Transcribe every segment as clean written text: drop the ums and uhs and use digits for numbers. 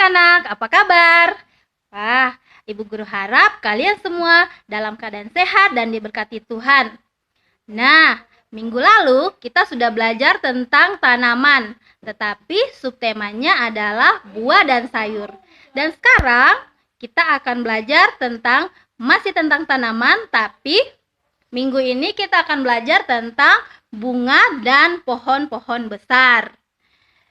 anak-anak, apa kabar? Wah, Ibu Guru harap kalian semua dalam keadaan sehat dan diberkati Tuhan. Nah, minggu lalu kita sudah belajar tentang tanaman, tetapi subtemanya adalah buah dan sayur. Dan sekarang kita akan belajar masih tentang tanaman, tapi minggu ini kita akan belajar tentang bunga dan pohon-pohon besar.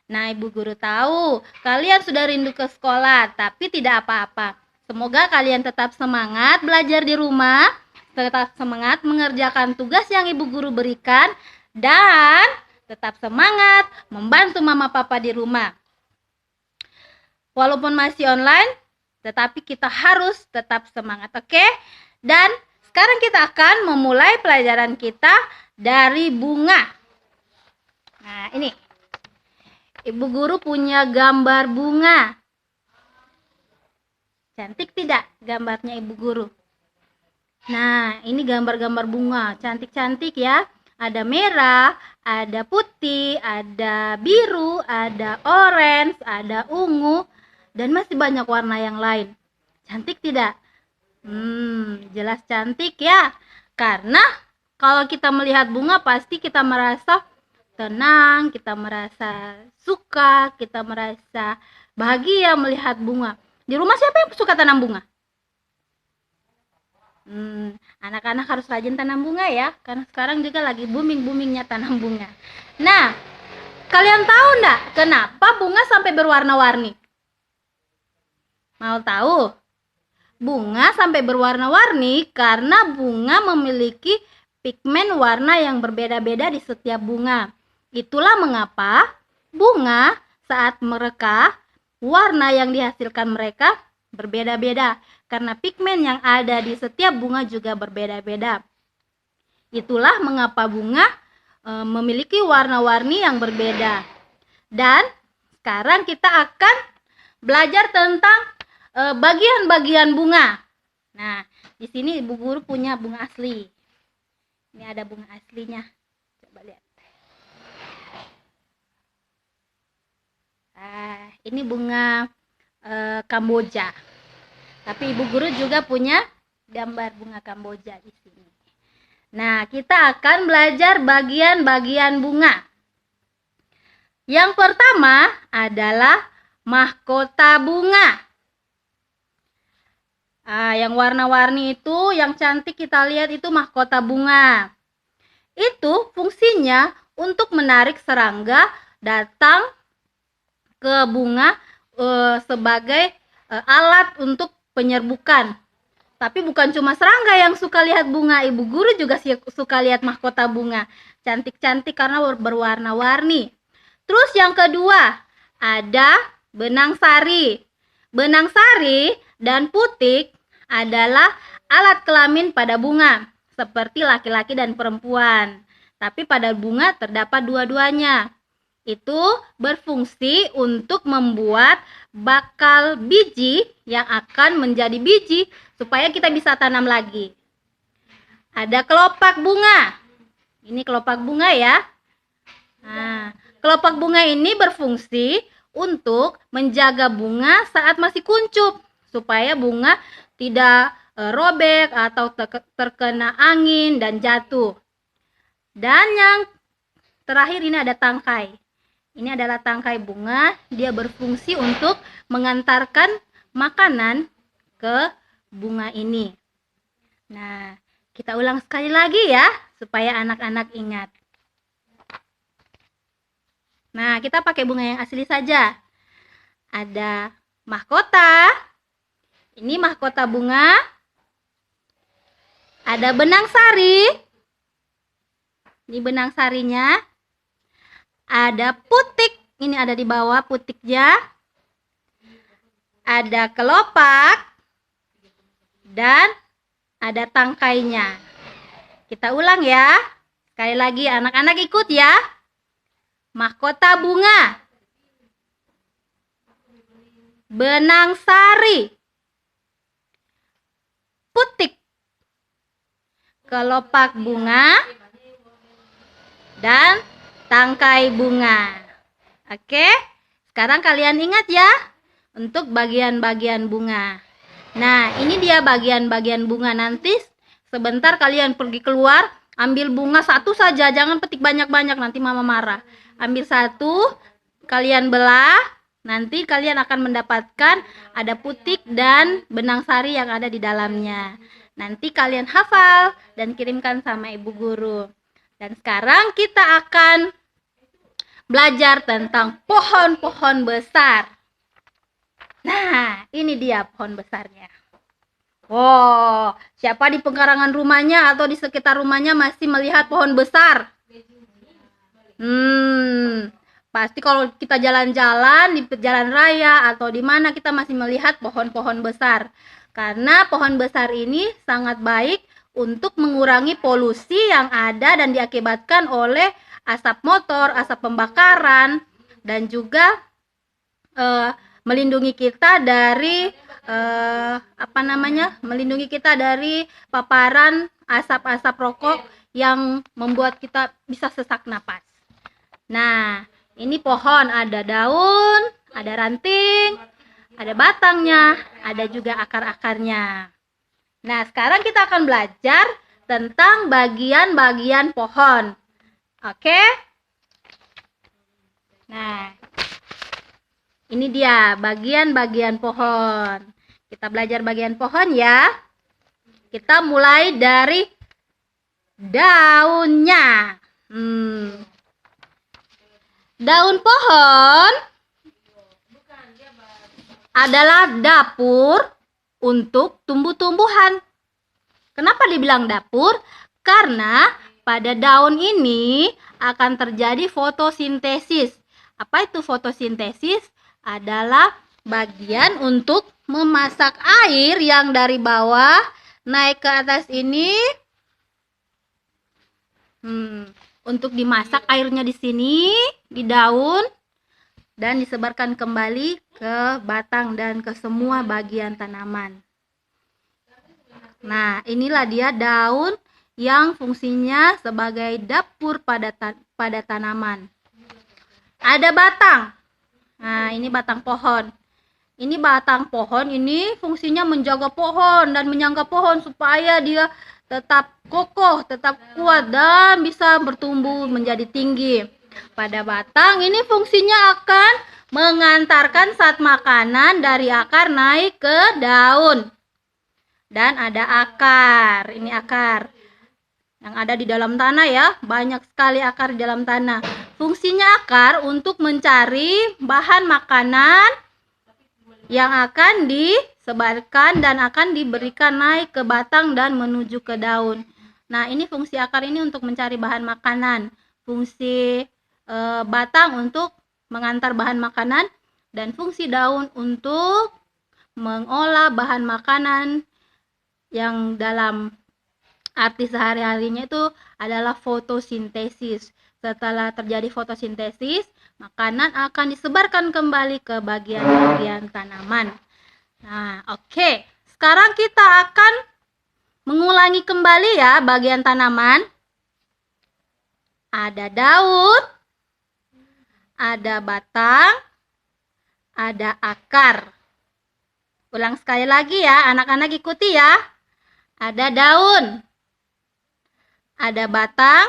Nah, Ibu Guru tahu kalian sudah rindu ke sekolah, tapi tidak apa-apa. Semoga kalian tetap semangat belajar di rumah, tetap semangat mengerjakan tugas yang Ibu Guru berikan, dan tetap semangat membantu Mama Papa di rumah. Walaupun masih online, tetapi kita harus tetap semangat, oke? Dan sekarang kita akan memulai pelajaran kita dari bunga. Nah, ini. Ibu Guru punya gambar bunga. Cantik tidak gambarnya Ibu Guru? Nah, ini gambar-gambar bunga. Cantik-cantik ya. Ada merah, ada putih, ada biru, ada orange, ada ungu, dan masih banyak warna yang lain. Cantik tidak? Jelas cantik ya. Karena kalau kita melihat bunga pasti kita merasa tenang, kita merasa suka, kita merasa bahagia melihat bunga. Di rumah siapa yang suka tanam bunga? Anak-anak harus rajin tanam bunga ya, karena sekarang juga lagi booming-boomingnya tanam bunga. Nah, kalian tahu enggak kenapa bunga sampai berwarna-warni? Mau tahu? Bunga sampai berwarna-warni karena bunga memiliki pigmen warna yang berbeda-beda di setiap bunga. Itulah mengapa bunga saat mereka, warna yang dihasilkan mereka berbeda-beda. Karena pigmen yang ada di setiap bunga juga berbeda-beda. Itulah mengapa bunga memiliki warna-warni yang berbeda. Dan sekarang kita akan belajar tentang bagian-bagian bunga. Nah, di sini Ibu Guru punya bunga asli. Ini ada bunga aslinya. Coba lihat. Ini bunga Kamboja. Tapi Ibu Guru juga punya gambar bunga Kamboja di sini. Nah, kita akan belajar bagian-bagian bunga. Yang pertama adalah mahkota bunga. Yang warna-warni itu, yang cantik kita lihat itu mahkota bunga. Itu fungsinya untuk menarik serangga datang ke bunga sebagai alat untuk penyerbukan. Tapi bukan cuma serangga yang suka lihat bunga, Ibu Guru juga suka lihat mahkota bunga. Cantik-cantik karena berwarna-warni. Terus yang kedua, ada benang sari. Benang sari dan putik adalah alat kelamin pada bunga, seperti laki-laki dan perempuan. Tapi pada bunga terdapat dua-duanya. Itu berfungsi untuk membuat bakal biji yang akan menjadi biji supaya kita bisa tanam lagi. Ada kelopak bunga. Ini kelopak bunga ya. Nah, kelopak bunga ini berfungsi untuk menjaga bunga saat masih kuncup supaya bunga tidak robek atau terkena angin dan jatuh. Dan yang terakhir ini ada tangkai. Ini adalah tangkai bunga, dia berfungsi untuk mengantarkan makanan ke bunga ini. Nah, kita ulang sekali lagi ya, supaya anak-anak ingat. Nah, kita pakai bunga yang asli saja. Ada mahkota. Ini mahkota bunga. Ada benang sari. Ini benang sarinya. Ada putik, ini ada di bawah putiknya. Ada kelopak dan ada tangkainya. Kita ulang ya. Sekali lagi anak-anak ikut ya. Mahkota bunga. Benang sari. Putik. Kelopak bunga dan tangkai bunga. Oke, sekarang kalian ingat ya untuk bagian-bagian bunga. Nah, ini dia bagian-bagian bunga. Nanti sebentar kalian pergi keluar, ambil bunga satu saja, jangan petik banyak-banyak, nanti mama marah. Ambil satu, kalian belah, nanti kalian akan mendapatkan ada putik dan benang sari yang ada di dalamnya. Nanti kalian hafal dan kirimkan sama ibu guru. Dan sekarang kita akan belajar tentang pohon-pohon besar. Nah, ini dia pohon besarnya. Wow, siapa di pekarangan rumahnya atau di sekitar rumahnya masih melihat pohon besar? Pasti kalau kita jalan-jalan di jalan raya atau di mana kita masih melihat pohon-pohon besar. Karena pohon besar ini sangat baik untuk mengurangi polusi yang ada dan diakibatkan oleh asap motor, asap pembakaran, dan juga melindungi kita dari melindungi kita dari paparan asap-asap rokok yang membuat kita bisa sesak napas. Nah, ini pohon ada daun, ada ranting, ada batangnya, ada juga akar-akarnya. Nah, sekarang kita akan belajar tentang bagian-bagian pohon. Oke? Nah, ini dia bagian-bagian pohon. Kita belajar bagian pohon ya. Kita mulai dari daunnya. Daun pohon adalah dapur untuk tumbuh-tumbuhan. Kenapa dibilang dapur? Karena pada daun ini akan terjadi fotosintesis. Apa itu fotosintesis? Adalah bagian untuk memasak air yang dari bawah naik ke atas ini. Untuk dimasak airnya di sini, di daun, dan disebarkan kembali ke batang dan ke semua bagian tanaman. Nah, inilah dia daun yang fungsinya sebagai dapur pada tanaman. Ada batang. Nah, ini batang pohon. Ini batang pohon ini fungsinya menjaga pohon dan menyangga pohon supaya dia tetap kokoh, tetap kuat dan bisa bertumbuh menjadi tinggi. Pada batang ini fungsinya akan mengantarkan zat makanan dari akar naik ke daun. Dan ada akar. Ini akar yang ada di dalam tanah ya. Banyak sekali akar di dalam tanah. Fungsinya akar untuk mencari bahan makanan yang akan disebarkan dan akan diberikan naik ke batang dan menuju ke daun. Nah, ini fungsi akar ini untuk mencari bahan makanan. Fungsi batang untuk mengantar bahan makanan dan fungsi daun untuk mengolah bahan makanan yang dalam arti sehari-harinya itu adalah fotosintesis. Setelah terjadi fotosintesis, makanan akan disebarkan kembali ke bagian-bagian tanaman. Nah, oke. Sekarang kita akan mengulangi kembali ya bagian tanaman. Ada daun, ada batang, ada akar. Ulang sekali lagi ya, anak-anak ikuti ya. Ada daun, ada batang,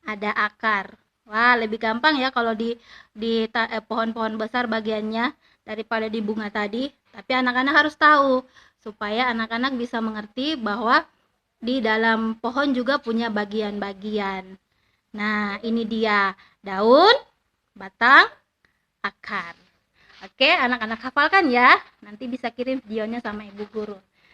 ada akar. Wah, lebih gampang ya kalau di pohon-pohon besar bagiannya daripada di bunga tadi. Tapi anak-anak harus tahu supaya anak-anak bisa mengerti bahwa di dalam pohon juga punya bagian-bagian. Nah, ini dia daun, batang, akar. Oke, anak-anak hafalkan ya. Nanti bisa kirim videonya sama ibu guru.